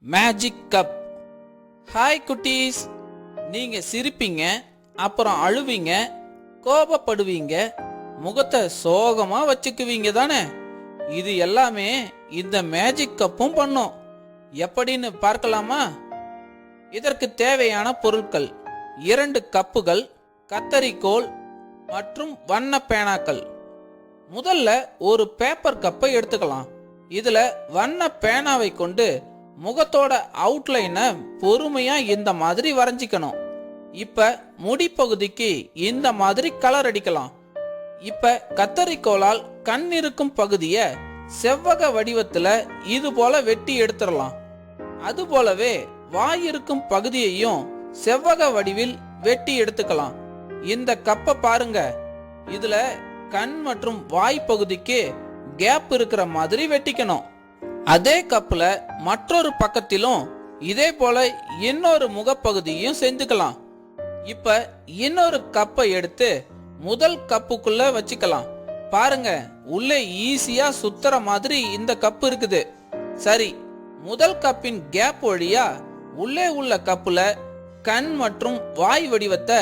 Magic cup. Hi குட்டீஸ், நீங்க சிரிப்பீங்க, அப்புறம் அழுவீங்க, கோபப்படுவீங்க, முகத்தை சோகமா வச்சுக்குவீங்க தானே. இது எல்லாமே இந்த மேஜிக் கப்பும் பண்ணும். எப்படின்னு பார்க்கலாமா? இதற்கு தேவையான பொருட்கள்: 2 கப்புகள், கத்தரிக்கோல் மற்றும் வண்ண பேனாக்கள். முதல்ல ஒரு பேப்பர் கப்பை எடுத்துக்கலாம். இதுல வண்ண பேனாவை கொண்டு முகத்தோட அவுட்லைனை பொறுமையா இந்த மாதிரி வரைஞ்சிக்கணும். இப்ப முடிப்பகுதிக்கு இந்த மாதிரி கலர் அடிக்கலாம். இப்ப கத்தரிக்கோலால் கண் இருக்கும் பகுதிய செவ்வக வடிவத்துல இது போல வெட்டி எடுத்துடலாம். அது போலவே வாய் இருக்கும் பகுதியையும் செவ்வக வடிவில் வெட்டி எடுத்துக்கலாம். இந்த கப்பை பாருங்க, இதுல கண் மற்றும் வாய் பகுதிக்கு கேப் இருக்கிற மாதிரி வெட்டிக்கணும். அதே கப்புல மற்றொரு பக்கத்திலும் இதே போல இன்னொரு முகப்பகுதியும் செஞ்சுக்கலாம். இப்ப இன்னொரு கப்பை எடுத்து முதல் கப்புக்குள்ள வச்சுக்கலாம். பாருங்க, உள்ளே ஈஸியா சுத்துற மாதிரி இந்த கப்பு இருக்குது. சரி, முதல் கப்பின் கேப் வழியா உள்ளே உள்ள கப்புல கண் மற்றும் வாய் வடிவத்தை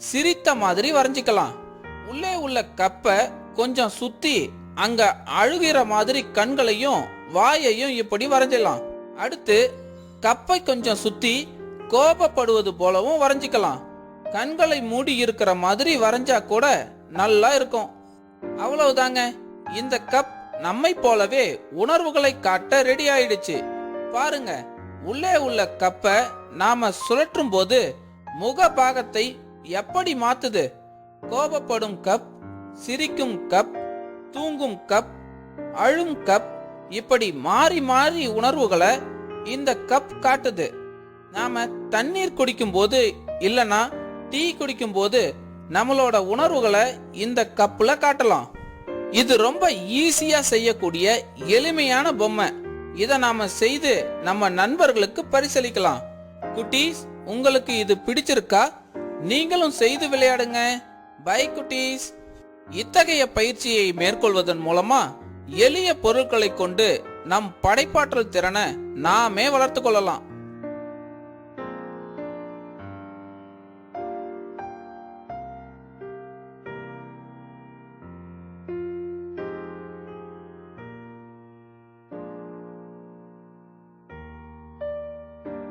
சிரித்த மாதிரி வரைஞ்சிக்கலாம். உள்ளே உள்ள கப்பை கொஞ்சம் சுத்தி அங்க அழுகிற மாதிரி கண்களையும் வாயையும் இப்படி வரைஞ்சிடலாம். அடுத்து கப்பை கொஞ்சம் சுத்தி கோபப்படுவது போலவும் வரைஞ்சிக்கலாம். கண்களை மூடி இருக்கிற மாதிரி வரைஞ்சா கூட நல்லா இருக்கும். அவ்வளவுதாங்க, இந்த கப் நம்மை போலவே உணர்வுகளை காட்ட ரெடி ஆயிடுச்சு. பாருங்க, உள்ளே உள்ள கப்பை நாம சுழற்றும் போது முக பாகத்தை எப்படி மாத்துது. கோபப்படும் கப், சிரிக்கும் கப், தூங்கும் கப், அழும் கப், இப்படி மாறி மாறி உணர்வுகளை இந்த கப் காட்டுது. நாம தண்ணீர் குடிக்கும் போது இல்லனா டீ குடிக்கும் போது நம்மளோட உணர்வுகளை இந்த கப்புல காட்டலாம். இது ரொம்ப ஈஸியா செய்யக்கூடிய எளிமையான பொம்மை. இதை நாம செய்து நம்ம நண்பர்களுக்கு பரிசளிக்கலாம். குட்டீஸ், உங்களுக்கு இது பிடிச்சிருக்கா? நீங்களும் செய்து விளையாடுங்க. பை குட்டீஸ். இத்தகைய பயிற்சியை மேற்கொள்வதன் மூலமா எளிய பொருட்களை கொண்டு நம் படைப்பாற்றல் திறனை நாமே வளர்த்து கொள்ளலாம்.